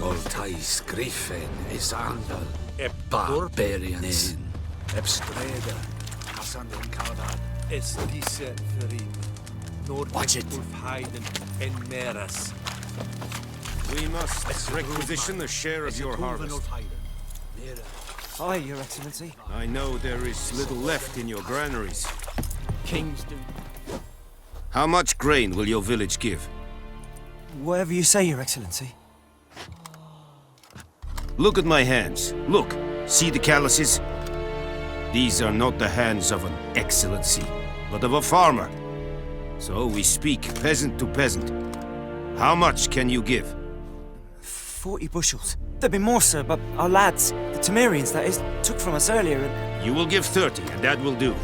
Voltais Griffin is Andal. Barbarians. Ebstreda. Hassan and Kaudad. Es diese Ferim. Watch it. Heiden and Meras. We must requisition a share of your harvest. Aye, Your Excellency. I know there is little left in your granaries. Kings do. How much grain will your village give? Whatever you say, Your Excellency. Look at my hands. Look. See the calluses? These are not the hands of an excellency, but of a farmer. So we speak peasant to peasant. How much can you give? 40 bushels. There'd be more, sir, but our lads, the Temerians, that is, took from us earlier and... You will give 30, and that will do.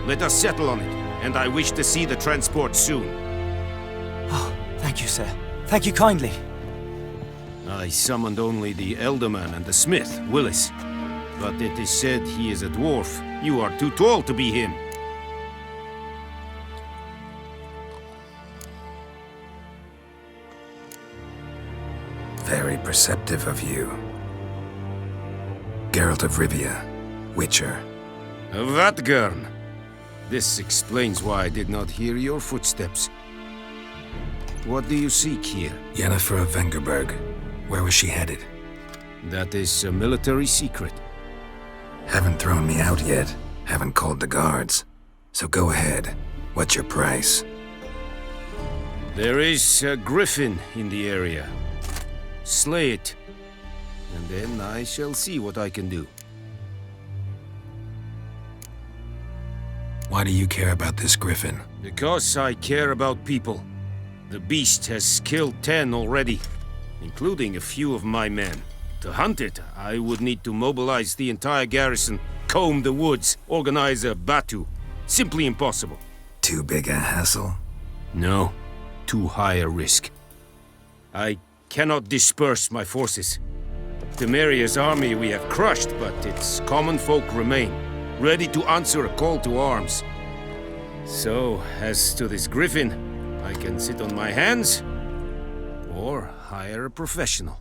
Let us settle on it, and I wish to see the transport soon. Oh, thank you, sir. Thank you kindly. I summoned only the Elderman and the smith, Willis. But it is said he is a dwarf. You are too tall to be him. Very perceptive of you. Geralt of Rivia, Witcher. Vatgern! This explains why I did not hear your footsteps. What do you seek here? Yennefer of Vengerberg. Where was she headed? That is a military secret. Haven't thrown me out yet. Haven't called the guards. So go ahead. What's your price? There is a griffin in the area. Slay it, and then I shall see what I can do. Why do you care about this griffin? Because I care about people. The beast has killed 10 already, including a few of my men. To hunt it, I would need to mobilize the entire garrison, comb the woods, organize a batu. Simply impossible. Too big a hassle? No, too high a risk. I cannot disperse my forces. Temeria's army we have crushed, but its common folk remain, ready to answer a call to arms. So, as to this griffin, I can sit on my hands, or hire a professional.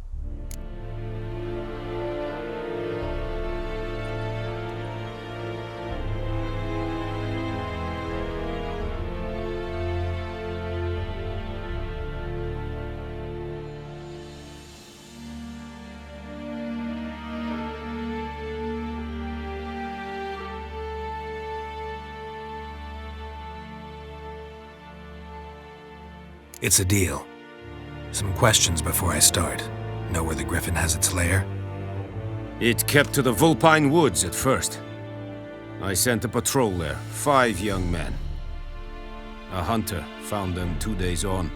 It's a deal. Some questions before I start. Know where the griffin has its lair? It kept to the Vulpine Woods at first. I sent a patrol there, 5 young men. A hunter found them 2 days on.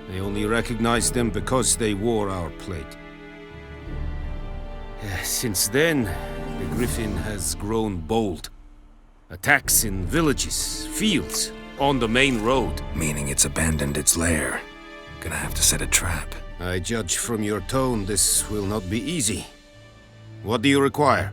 They only recognized them because they wore our plate. Since then, the griffin has grown bold. Attacks in villages, fields, on the main road. Meaning it's abandoned its lair. Gonna have to set a trap. I judge from your tone this will not be easy. What do you require?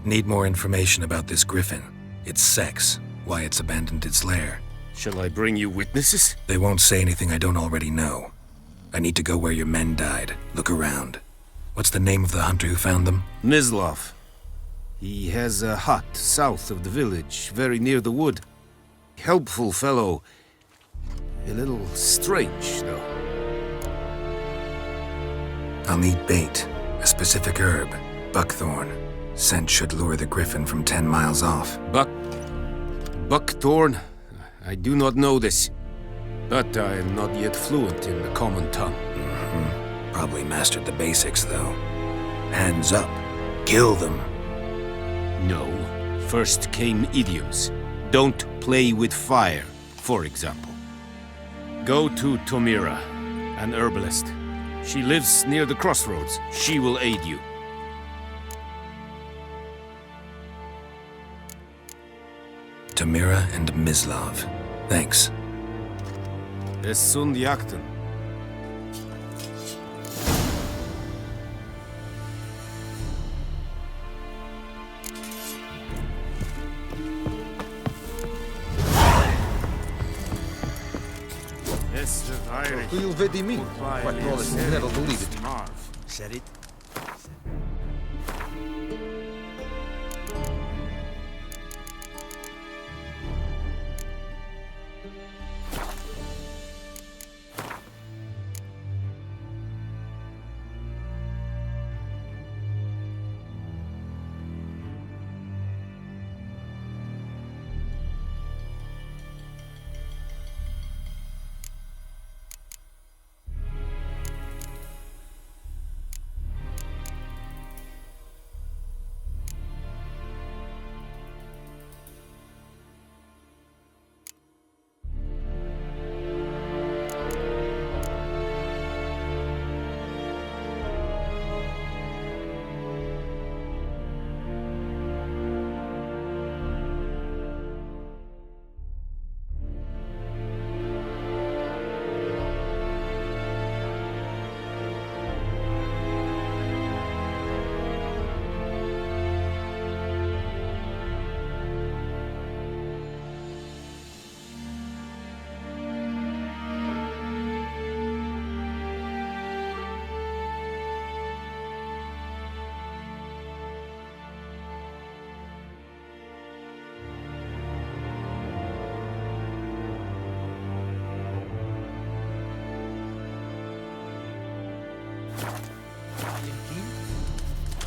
Need more information about this griffin. Its sex, why it's abandoned its lair. Shall I bring you witnesses? They won't say anything I don't already know. I need to go where your men died. Look around. What's the name of the hunter who found them? Mislav. He has a hut south of the village, very near the wood. Helpful fellow. A little strange, though. I'll need bait, a specific herb, buckthorn. Scent should lure the griffin from 10 miles off. Buckthorn? I do not know this. But I am not yet fluent in the common tongue. Probably mastered the basics, though. Hands up. Kill them. No. First came idioms. Don't play with fire, for example. Go to Tomira, an herbalist. She lives near the crossroads. She will aid you. Tomira and Mislav. Thanks. Es sunt jakten. You'll vedi me. Quite honest, you'll never believe it. Said it.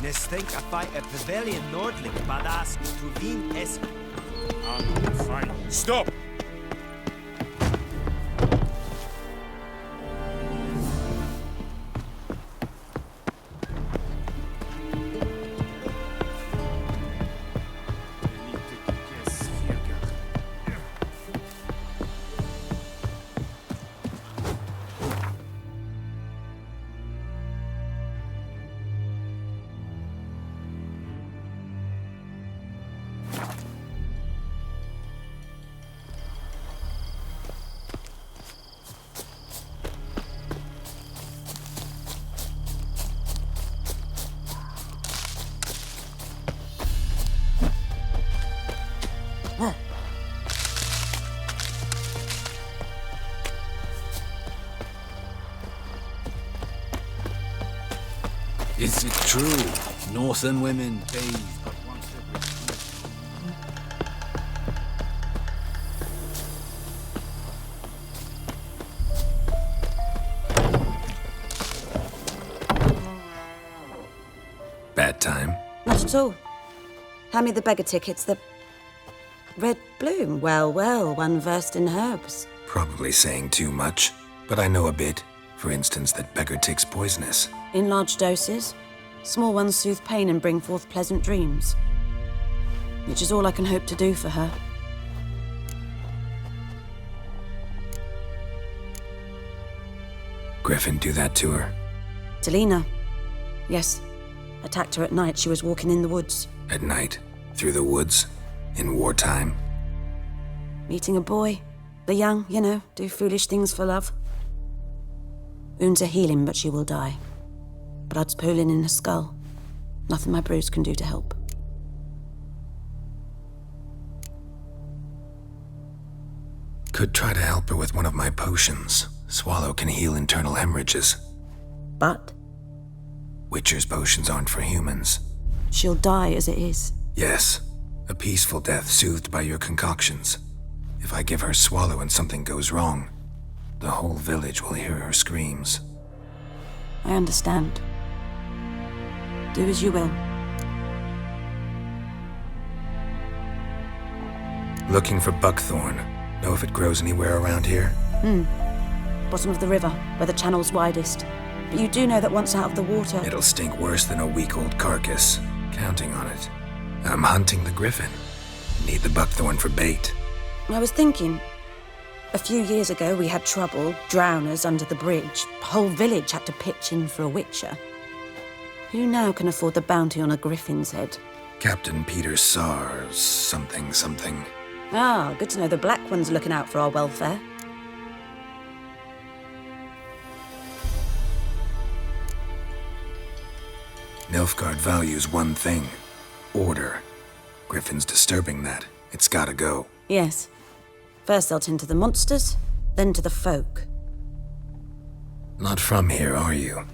Nestenk a fight a pavilion nordling badass to vin es. Fine. Stop! Is it true? Northern women bathe but once every Bad time? Not at all. Hand me the beggar tickets, the red bloom. Well, well, one versed in herbs. Probably saying too much, but I know a bit. For instance, that beggar tick's poisonous. In large doses. Small ones soothe pain and bring forth pleasant dreams. Which is all I can hope to do for her. Griffin do that to her? Delina. Yes. Attacked her at night. She was walking in the woods. At night? Through the woods? In wartime? Meeting a boy. The young, you know, do foolish things for love. Wounds are healing, but she will die. Blood's pooling in her skull. Nothing my bruise can do to help. Could try to help her with one of my potions. Swallow can heal internal hemorrhages. But Witcher's potions aren't for humans. she'll die as it is. Yes, a peaceful death soothed by your concoctions. If I give her Swallow and something goes wrong, the whole village will hear her screams. I understand. Do as you will. Looking for buckthorn. Know if it grows anywhere around here? Bottom of the river, where the channel's widest. But you do know that once out of the water... It'll stink worse than a week-old carcass. Counting on it. I'm hunting the griffin. Need the buckthorn for bait. I was thinking... A few years ago, we had trouble, drowners under the bridge. The whole village had to pitch in for a witcher. Who now can afford the bounty on a griffin's head? Captain Peter Sars, something. Ah, good to know the Black One's looking out for our welfare. Nilfgaard values one thing. Order. Griffin's disturbing that. It's gotta go. Yes. First they'll tend to the monsters, then to the folk. Not from here, are you?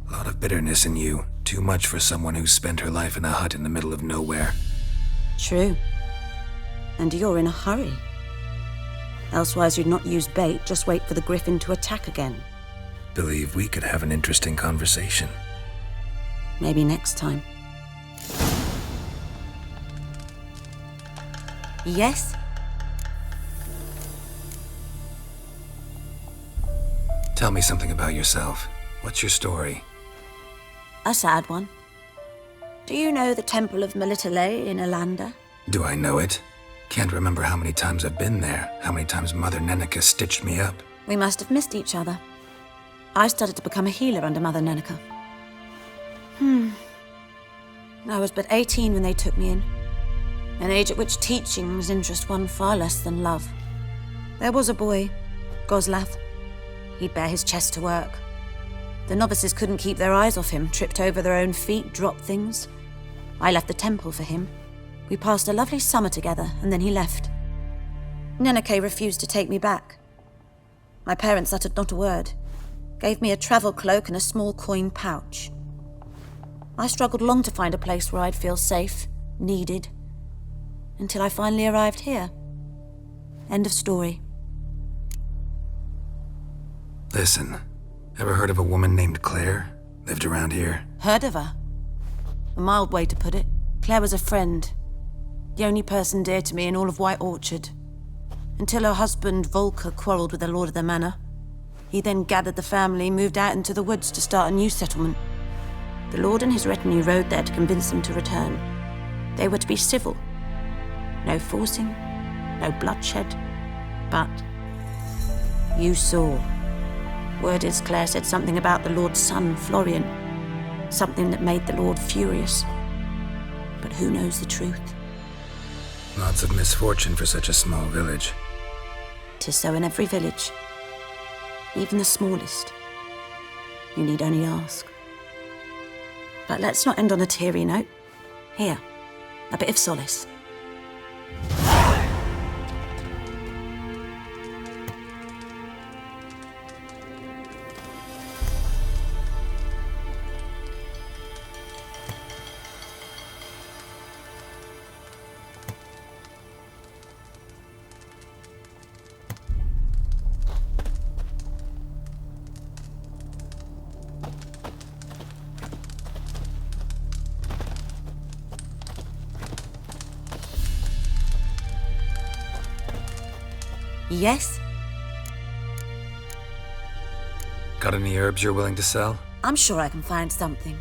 A lot of bitterness in you. Too much for someone who spent her life in a hut in the middle of nowhere. True. And you're in a hurry. Elsewise you'd not use bait, just wait for the griffin to attack again. Believe we could have an interesting conversation. Maybe next time. Yes? Tell me something about yourself. What's your story? A sad one. Do you know the Temple of Melitele in Alanda? Do I know it? Can't remember how many times I've been there, how many times Mother Neneka stitched me up. We must have missed each other. I started to become a healer under Mother Neneka. I was but 18 when they took me in. An age at which teachings interest one far less than love. There was a boy, Goslath. He'd bare his chest to work. The novices couldn't keep their eyes off him, tripped over their own feet, dropped things. I left the temple for him. We passed a lovely summer together, and then he left. Neneke refused to take me back. My parents uttered not a word, gave me a travel cloak and a small coin pouch. I struggled long to find a place where I'd feel safe, needed, until I finally arrived here. End of story. Listen, ever heard of a woman named Claire? Lived around here? Heard of her? A mild way to put it. Claire was a friend. The only person dear to me in all of White Orchard. Until her husband, Volker, quarreled with the lord of the manor. He then gathered the family, moved out into the woods to start a new settlement. The lord and his retinue rode there to convince them to return. They were to be civil. No forcing, no bloodshed. But you saw. Word is Claire said something about the lord's son, Florian. Something that made the lord furious. But who knows the truth? Lots of misfortune for such a small village. 'Tis so in every village. Even the smallest. You need only ask. But let's not end on a teary note. Here, a bit of solace. Yes? Got any herbs you're willing to sell? I'm sure I can find something.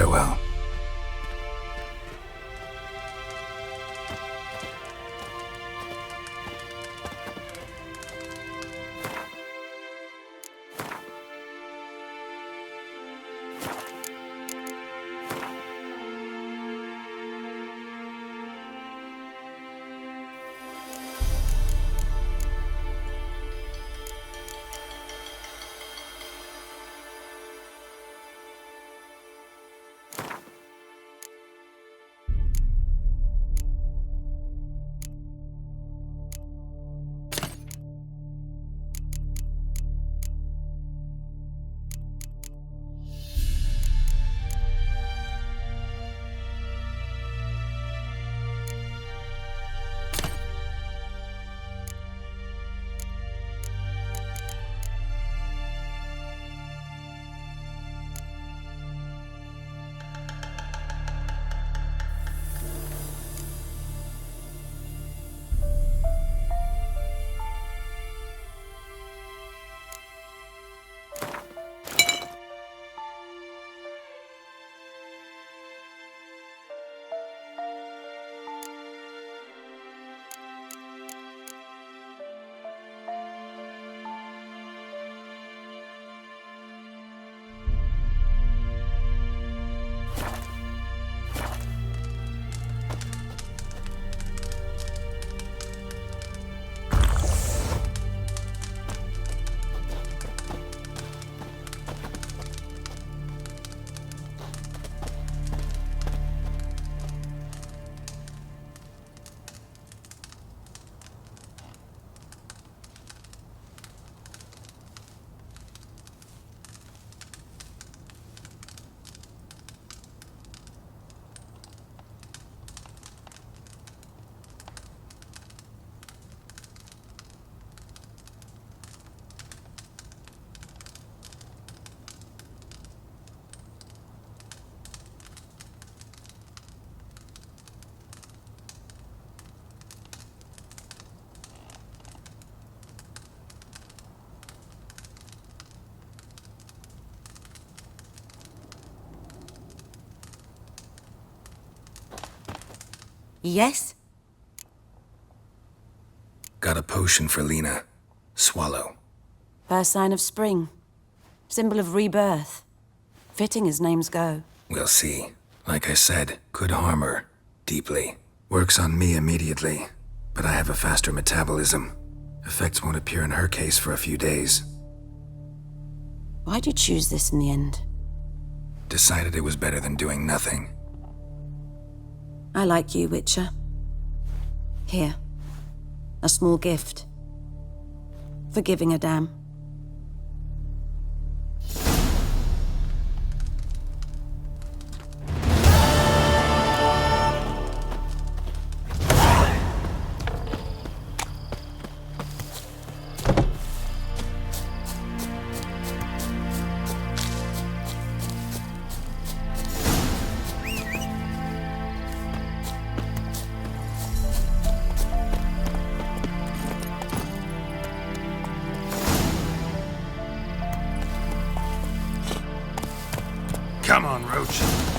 Farewell. Yes? Got a potion for Lena. Swallow. First sign of spring. Symbol of rebirth. Fitting as names go. We'll see. Like I said, could harm her. Deeply. Works on me immediately. But I have a faster metabolism. Effects won't appear in her case for a few days. Why'd you choose this in the end? Decided it was better than doing nothing. I like you, Witcher. Here. A small gift. For giving a damn. Come on, Roach.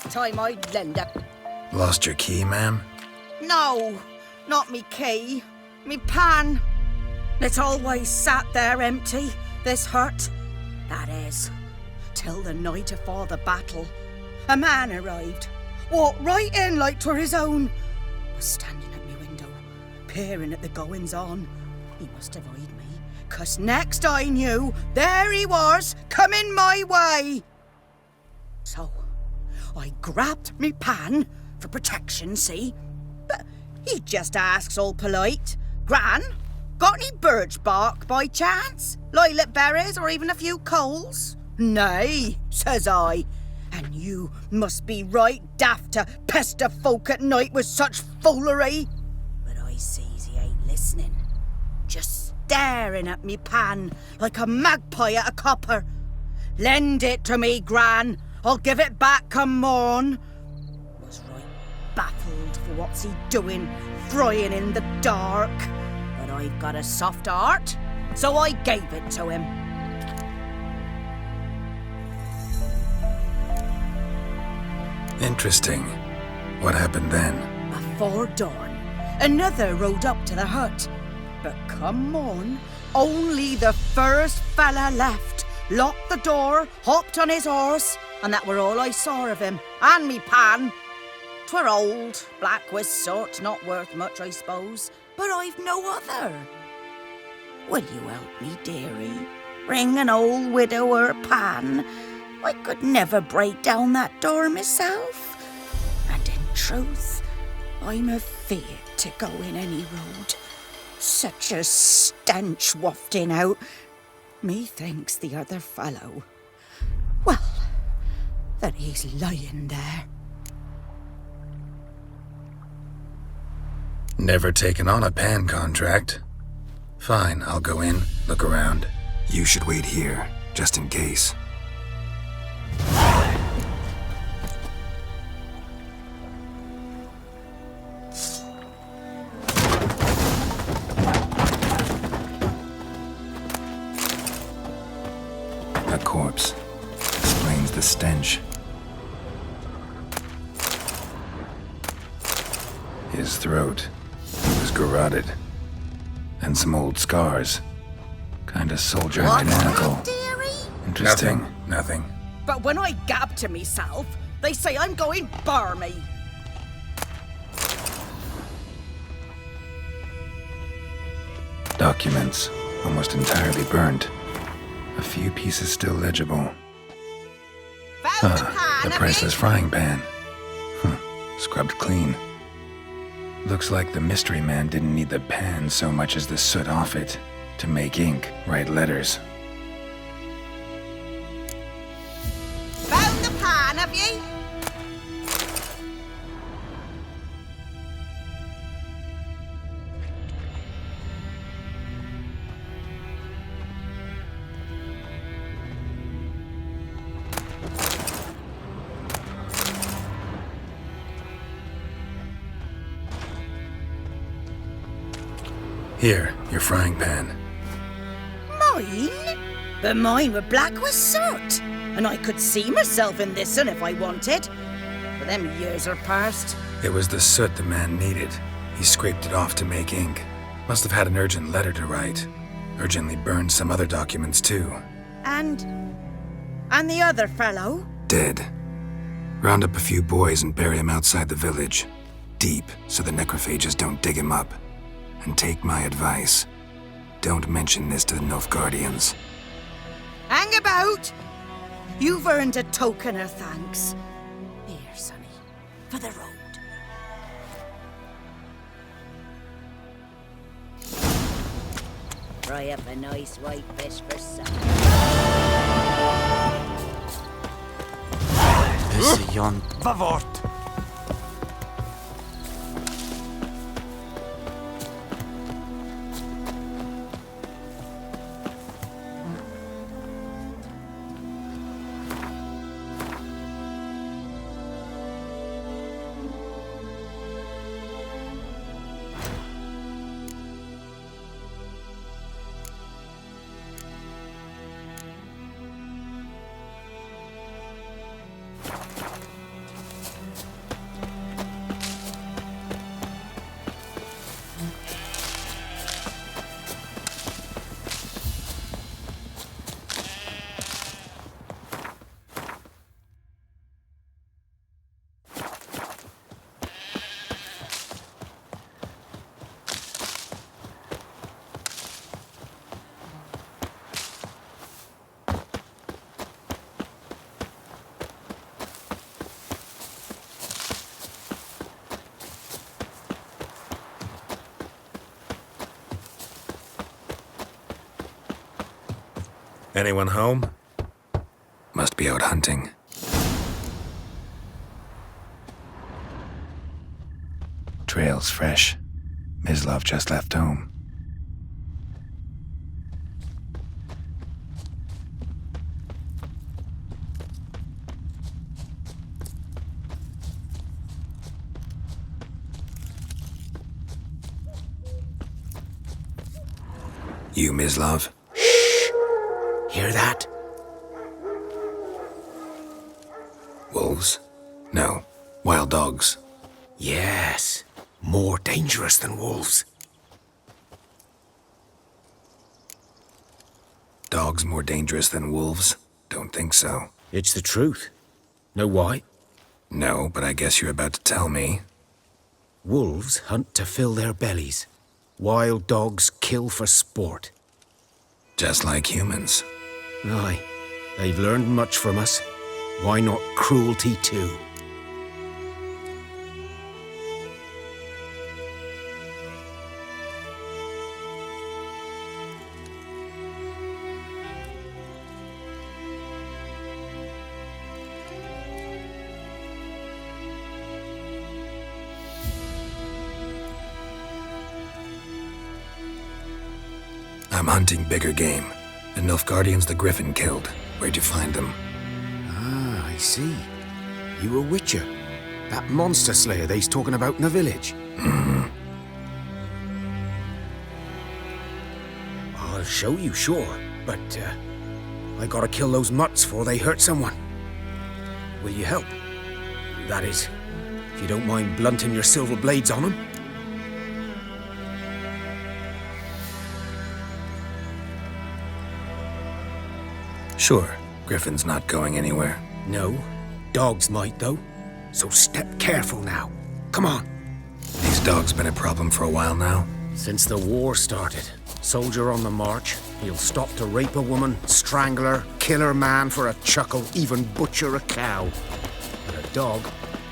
last time I'd lend a... Lost your key, ma'am? No, not me key. Me pan. It's always sat there empty, this hut. That is, till the night afore the battle. A man arrived, walked right in like 'twere his own. Was standing at me window, peering at the goings-on. He must have eyed me, 'cause next I knew, there he was, coming my way. So, I grabbed me pan, for protection, see? But he just asks all polite, Gran, got any birch bark by chance? Lilac berries or even a few coals? Nay, says I. And you must be right daft to pester folk at night with such foolery. But I sees he ain't listening. Just staring at me pan like a magpie at a copper. Lend it to me, Gran. I'll give it back come morn. Was right baffled for what's he doing, frying in the dark. But I've got a soft heart, so I gave it to him. Interesting. What hafpened then? Afore dawn, another rode up to the hut. But come morn, only the first fella left, locked the door, hopped on his horse, and that were all I saw of him, and me pan. 'Twere old, black with soot, not worth much, I suppose, but I've no other. Will you help me, dearie? Bring an old widower pan. I could never break down that door myself. And in truth, I'm afeard to go in any road. Such a stench wafting out. Methinks the other fellow, well, that he's lying there. Never taken on a pan contract. Fine, I'll go in, look around. You should wait here, just in case. A corpse. Explains the stench. His throat was garroted. And some old scars. Kinda soldier identical. Interesting. Nothing. But when I gab to myself, they say I'm going barmy. Documents, almost entirely burnt. A few pieces still legible. The priceless frying pan. Scrubbed clean. Looks like the mystery man didn't need the pan so much as the soot off it to make ink, write letters. Found the pan, have ye? Here, your frying pan. Mine? But mine were black with soot, and I could see myself in this one if I wanted. But them years are past. It was the soot the man needed. He scraped it off to make ink. Must have had an urgent letter to write. Urgently burned some other documents too. And the other fellow? Dead. Round up a few boys and bury him outside the village. Deep, so the necrophages don't dig him up. And take my advice. Don't mention this to the Nilfgaardians. Hang about! You've earned a token of thanks. Here, sonny, for the road. Fry up a nice white fish for supper. This yon. Vavort! Anyone home? Must be out hunting. Trail's fresh. Mislav just left home. You, Mislav? Hear that? Wolves? No. Wild dogs. Yes. More dangerous than wolves. Dogs more dangerous than wolves? Don't think so. It's the truth. Know why? No, but I guess you're about to tell me. Wolves hunt to fill their bellies. Wild dogs kill for sport. Just like humans. Aye. They've learned much from us. Why not cruelty too? I'm hunting bigger game. The Nilfgaardians the Griffin killed. Where'd you find them? Ah, I see. You a witcher. That monster slayer they's talking about in the village. I'll show you, sure. But, I gotta kill those mutts before they hurt someone. Will you help? That is, if you don't mind blunting your silver blades on them. Sure. Griffin's not going anywhere. No. Dogs might, though. So step careful now. Come on. These dogs been a problem for a while now? Since the war started. Soldier on the march. He'll stop to rape a woman, strangle her, kill her man for a chuckle, even butcher a cow. But a dog,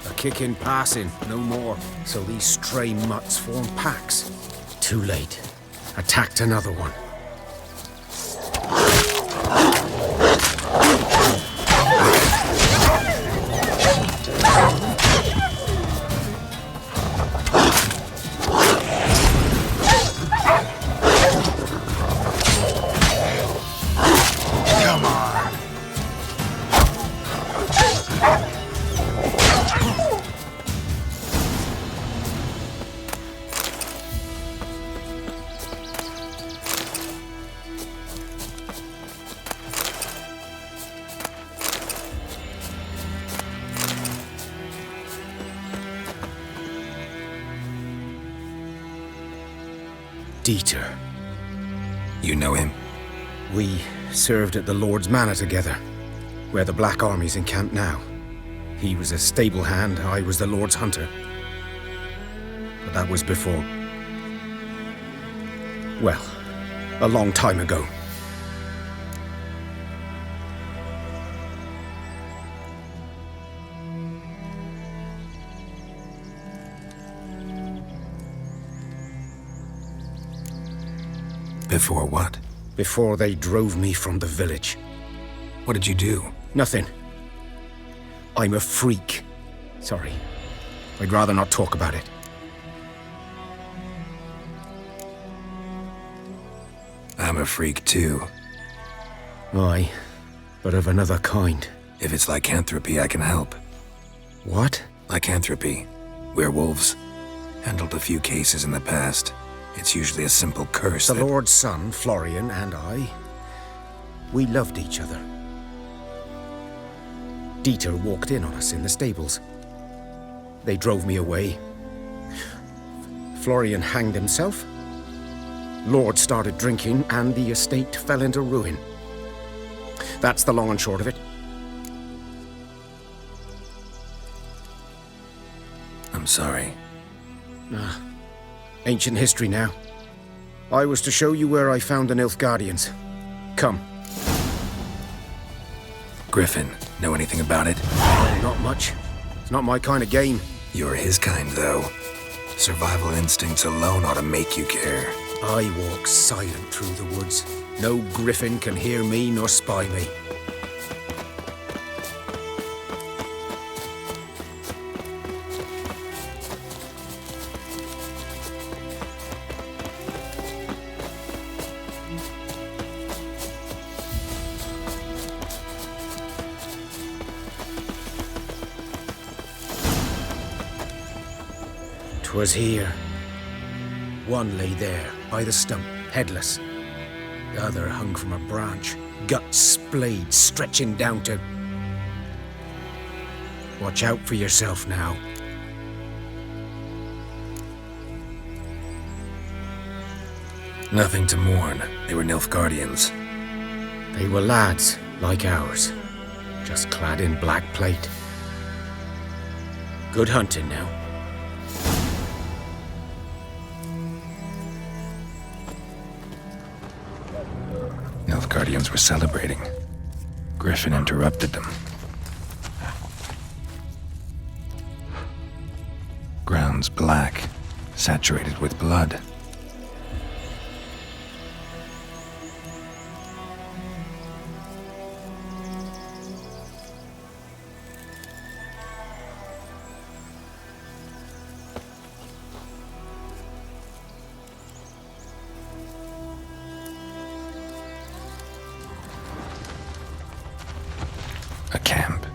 a kick in passing, no more. So these stray mutts form packs. Too late. Attacked another one. Dieter. You know him? We served at the Lord's Manor together, where the Black Army's encamped now. He was a stable hand, I was the Lord's hunter. But that was before... well, a long time ago. Before what? Before they drove me from the village. What did you do? Nothing. I'm a freak. Sorry. I'd rather not talk about it. I'm a freak too. Aye, but of another kind. If it's lycanthropy, I can help. What? Lycanthropy. Werewolves. Handled a few cases in the past. It's usually a simple curse The that... Lord's son, Florian, and I, we loved each other. Dieter walked in on us in the stables. They drove me away. Florian hanged himself. Lord started drinking, and the estate fell into ruin. That's the long and short of it. I'm sorry. Ancient history now. I was to show you where I found the Nilfgaardians. Come. Griffin, know anything about it? Not much. It's not my kind of game. You're his kind, though. Survival instincts alone ought to make you care. I walk silent through the woods. No griffin can hear me nor spy me. Was here. One lay there, by the stump, headless. The other hung from a branch, guts splayed, stretching down to... Watch out for yourself now. Nothing to mourn. They were Nilfgaardians. They were lads, like ours, just clad in black plate. Good hunting now. Nilfgaardians were celebrating. Griffin interrupted them. Ground's black, saturated with blood. A camp.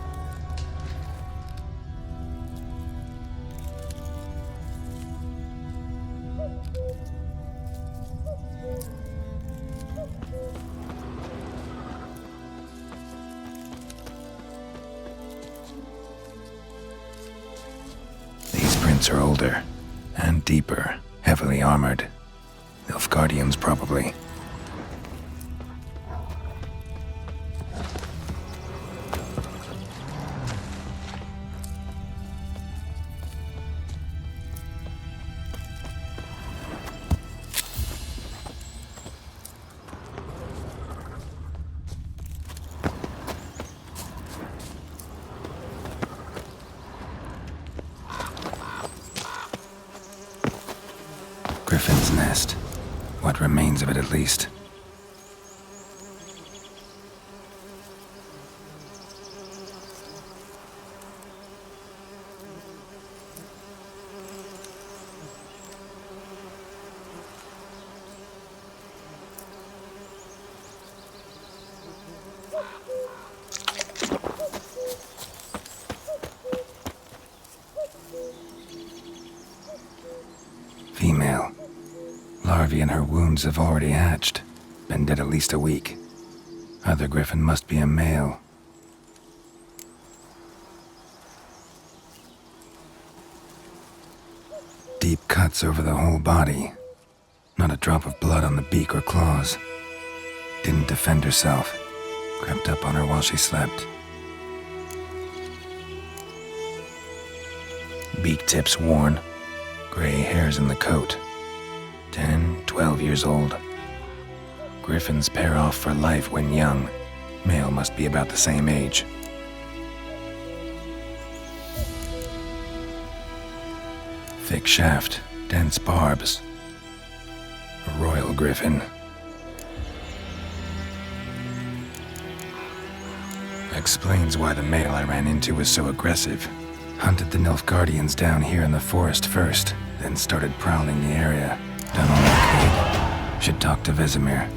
These prints are older and deeper, heavily armored. Nilfgaardians, probably. Griffin's nest. What remains of it, at least. Female. Larvae in her wounds have already hatched. Been dead at least a week. Other griffin must be a male. Deep cuts over the whole body. Not a drop of blood on the beak or claws. Didn't defend herself. Crept up on her while she slept. Beak tips worn. Gray hairs in the coat. 10, 12 years old. Griffins pair off for life when young. Male must be about the same age. Thick shaft, dense barbs. A royal griffin. Explains why the male I ran into was so aggressive. Hunted the Nilfgaardians down here in the forest first, then started prowling the area. Done all I could. Should talk to Vesemir.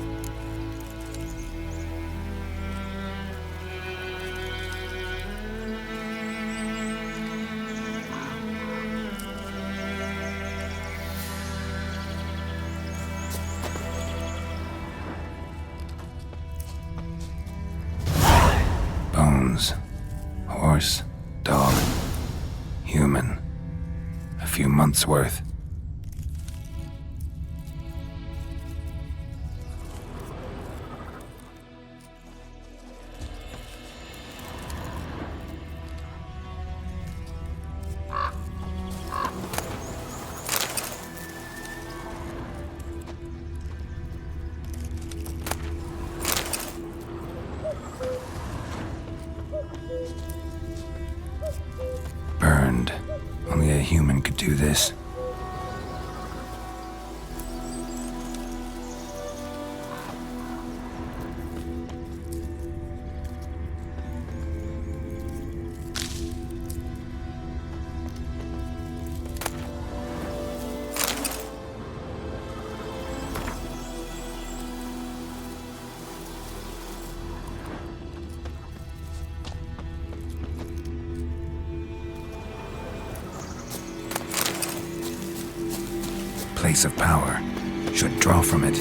Bones. Horse. Dog. Human. A few months' worth. Burned. Only a human could do this. place of power, should draw from it.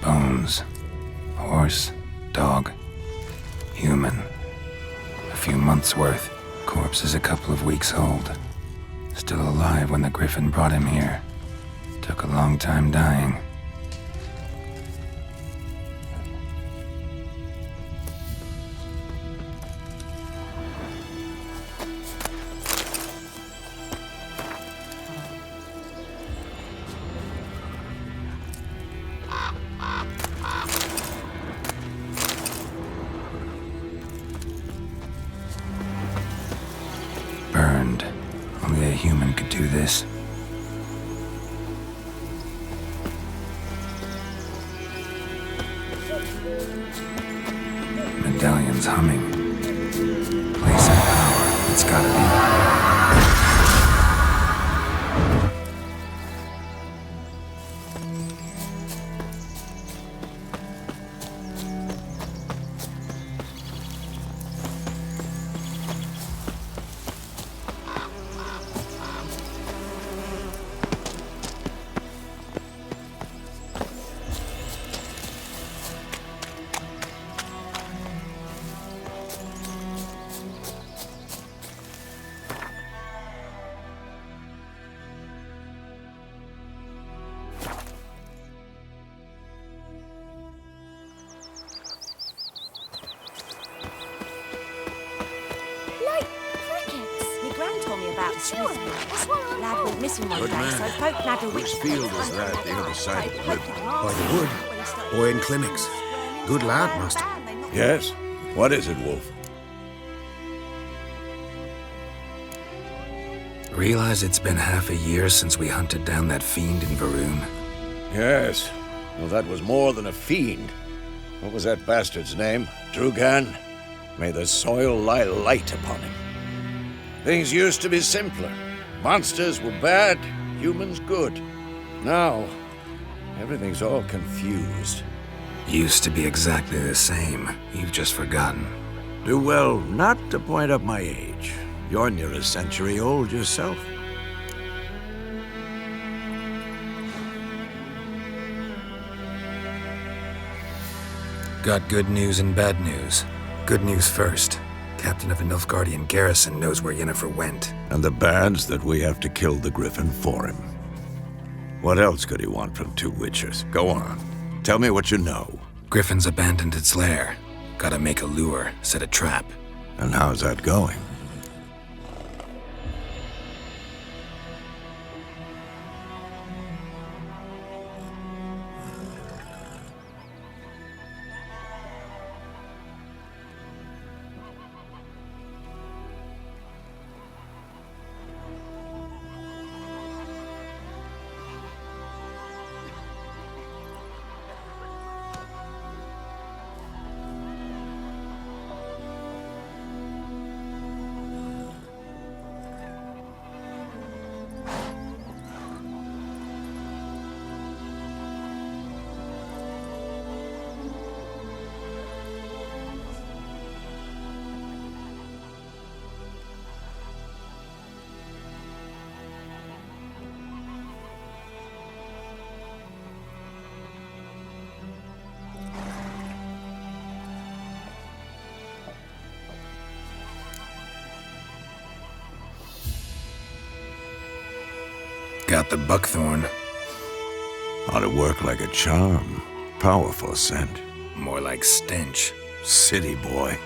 Bones. Horse, dog, human. A few months' worth. Corpse is a couple of weeks old. Still alive when the Griffin brought him here. Took a long time dying. Burned. Only a human could do this. Medallion's humming. Place of power. It's gotta be. Lad went missing one day, so folk nagged a witch. Which field is that the other side of the river? By the wood. Boy in clinics. Good lad, master. Yes? What is it, Wolf? Realize it's been half a year since we hunted down that fiend in Varun? Yes. Well, that was more than a fiend. What was that bastard's name? Drugan? May the soil lie light upon him. Things used to be simpler. Monsters were bad, humans good. Now, everything's all confused. Used to be exactly the same. You've just forgotten. Do well not to point up my age. You're near a century old yourself. Got good news and bad news. Good news first. Captain of the Nilfgaardian garrison knows where Yennefer went. And the bad's that we have to kill the Griffin for him. What else could he want from two witchers? Go on. Tell me what you know. Griffin's abandoned its lair. Gotta make a lure, set a trap. And how's that going? Got the buckthorn. Ought to work like a charm. Powerful scent. More like stench. City boy.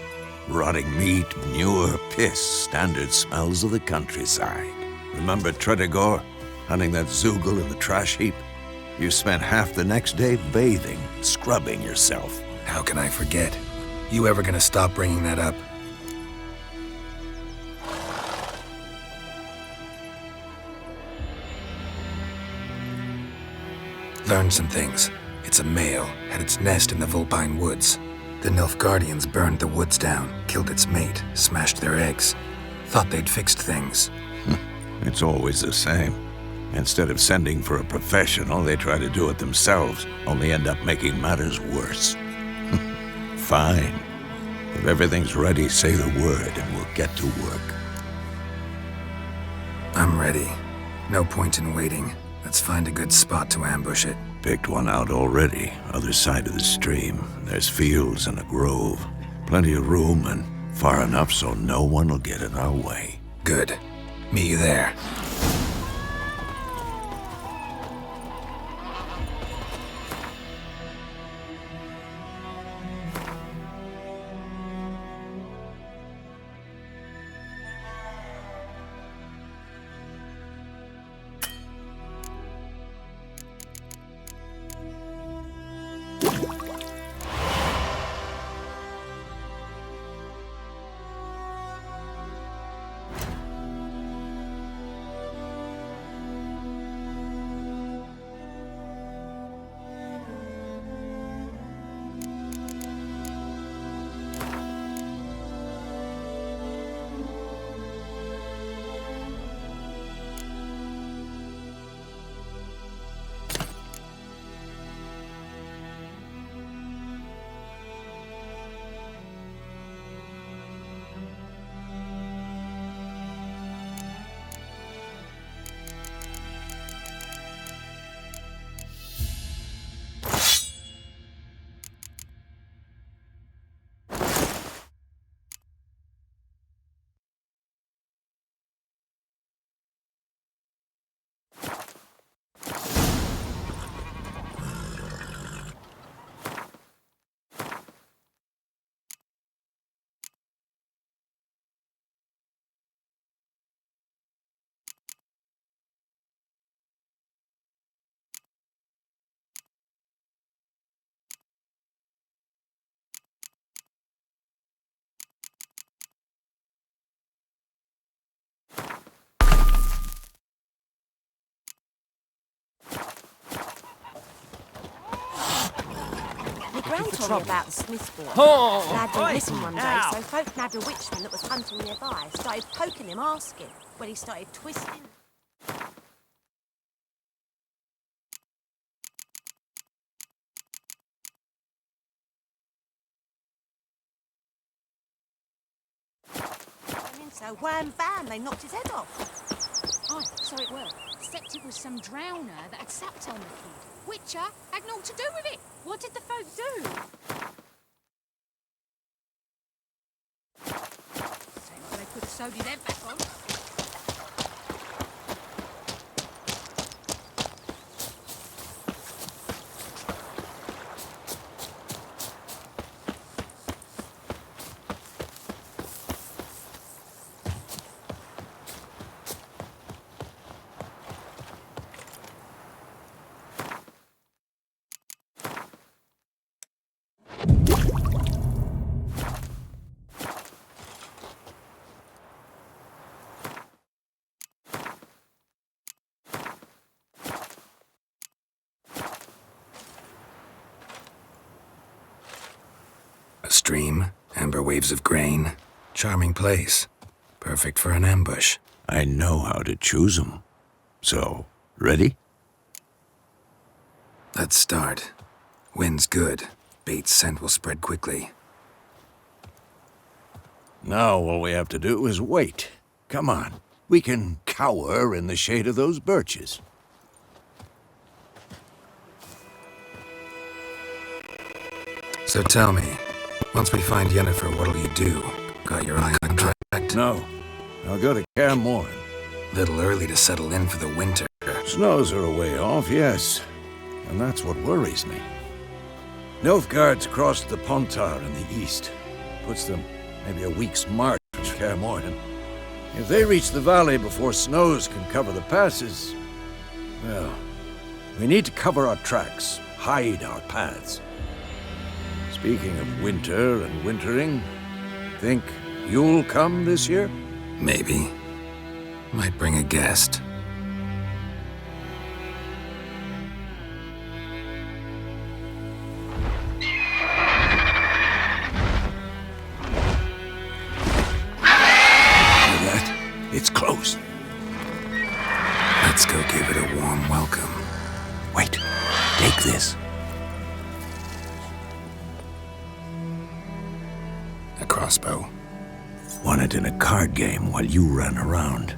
Rotting meat, manure, piss. Standard smells of the countryside. Remember Tredegor? Hunting that Zoogle in the trash heap? You spent half the next day bathing, scrubbing yourself. How can I forget? You ever gonna stop bringing that up? Learned some things. It's a male, had its nest in the Vulpine Woods. The Nilfgaardians burned the woods down, killed its mate, smashed their eggs. Thought they'd fixed things. It's always the same. Instead of sending for a professional, they try to do it themselves, only end up making matters worse. Fine. If everything's ready, say the word and we'll get to work. I'm ready. No point in waiting. Let's find a good spot to ambush it. Picked one out already, other side of the stream. There's fields and a grove. Plenty of room and far enough so no one will get in our way. Good. Meet you there. Gran told me about the Smith boy. Lad didn't listen one day, so folk nabbed a witchman that was hunting nearby. Started poking him, asking. Well, he started twisting. And then so wham bam, they knocked his head off. Aye, so it were. Except it was some drowner that had sapped on the kid. Witcher had naught to do with it. What did the folk do? Seems like they could have sewed his head back on. A stream, amber waves of grain. Charming place. Perfect for an ambush. I know how to choose 'em. So, ready? Let's start. Wind's good. Bait's scent will spread quickly. Now all we have to do is wait. Come on. We can cower in the shade of those birches. So tell me, once we find Yennefer, what'll you do? Got your eye on contract? No. I'll go to Kaer Morhen. Little early to settle in for the winter. Snows are a way off, yes. And that's what worries me. Nilfgaard's crossed the Pontar in the east. Puts them maybe a week's march from Kaer Morhen. If they reach the valley before snows can cover the passes, well, we need to cover our tracks, hide our paths. Speaking of winter and wintering, think you'll come this year? Maybe. Might bring a guest. It's close. Let's go give it a warm welcome. Wait, take this. A crossbow. Won it in a card game while you ran around.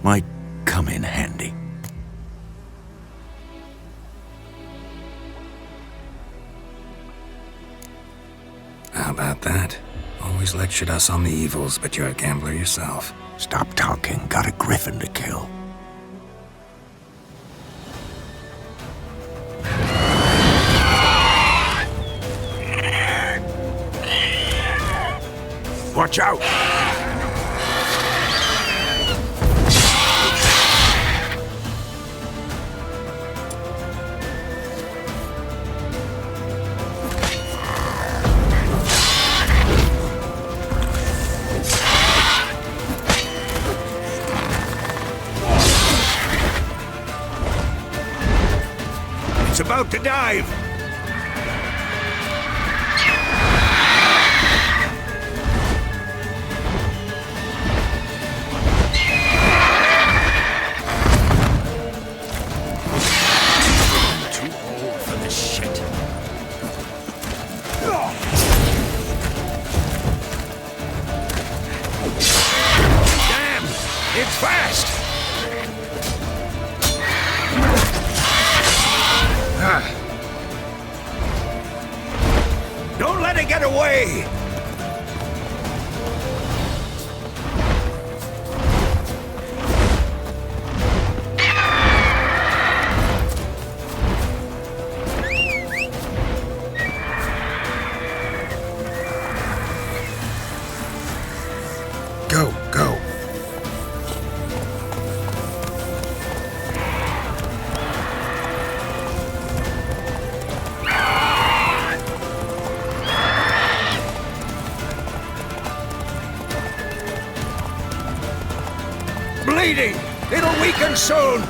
Might come in handy. How about that? Always lectured us on the evils, but you're a gambler yourself. Stop talking. Got a griffin to kill. Watch out! It's about to dive! It's fast! Don't let it get away! Go, go. Bleeding! It'll weaken soon!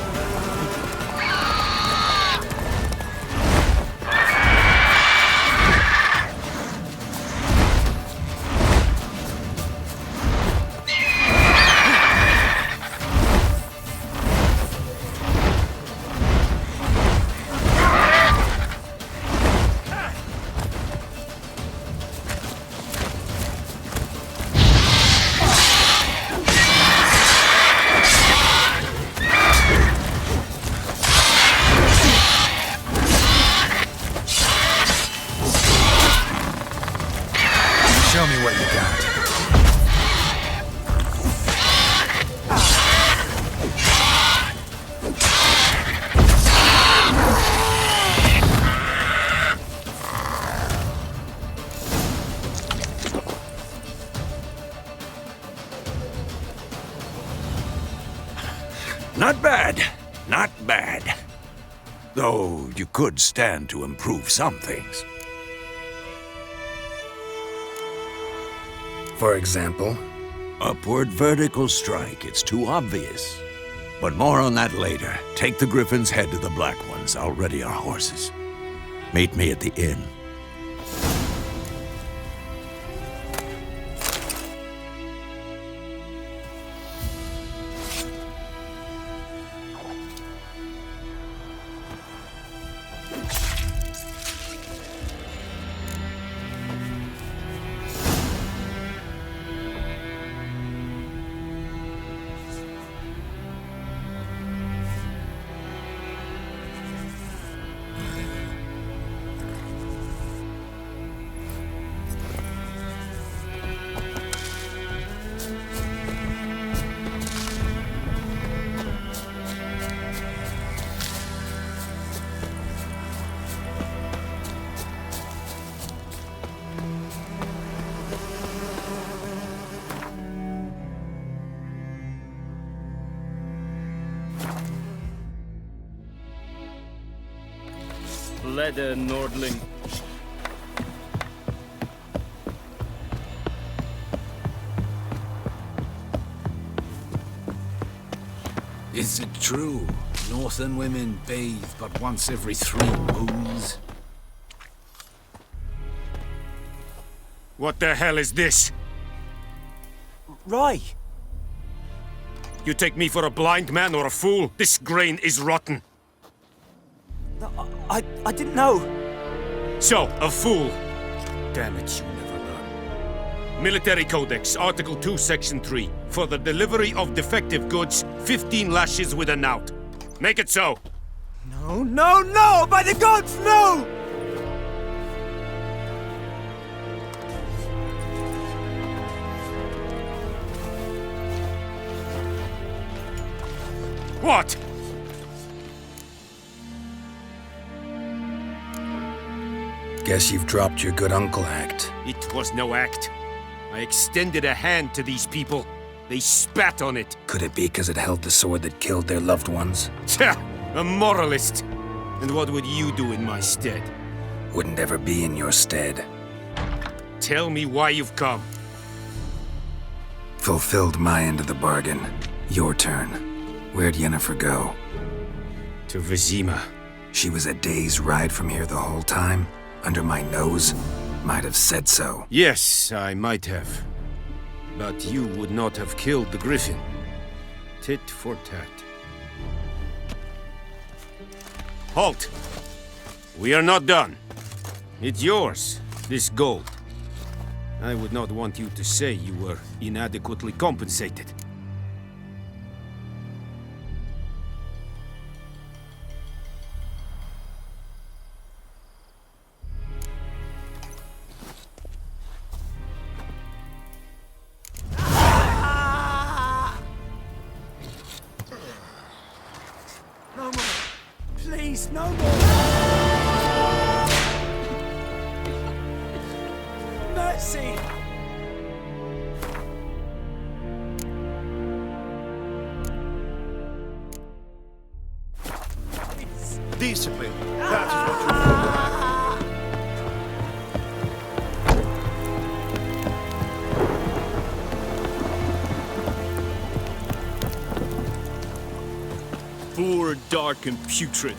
Show me what you got. Not bad. Not bad. Though you could stand to improve some things. For example? Upward vertical strike. It's too obvious. But more on that later. Take the Griffin's head to the Black Ones. I'll ready our horses. Meet me at the inn. leather, Nordling. Is it true? Northern women bathe but once every 3 moons? What the hell is this? Rye! You take me for a blind man or a fool? This grain is rotten. No, I didn't know. So, a fool. Damn it, you never learn. Military Codex, Article 2, Section 3. For the delivery of defective goods, 15 lashes with a knout. Make it so. No, no, no! By the gods, no! What? Guess you've dropped your good uncle act. It was no act. I extended a hand to these people. They spat on it. Could it be because it held the sword that killed their loved ones? Tja, a moralist. And what would you do in my stead? Wouldn't ever be in your stead. Tell me why you've come. Fulfilled my end of the bargain. Your turn. Where'd Yennefer go? To Vizima. She was a day's ride from here the whole time? Under my nose? Might have said so. Yes, I might have. But you would not have killed the griffin. Tit for tat. Halt! We are not done. It's yours, this gold. I would not want you to say you were inadequately compensated. No more. Please, no more. Mercy. Discipline. That's what you Poor, dark, and putrid.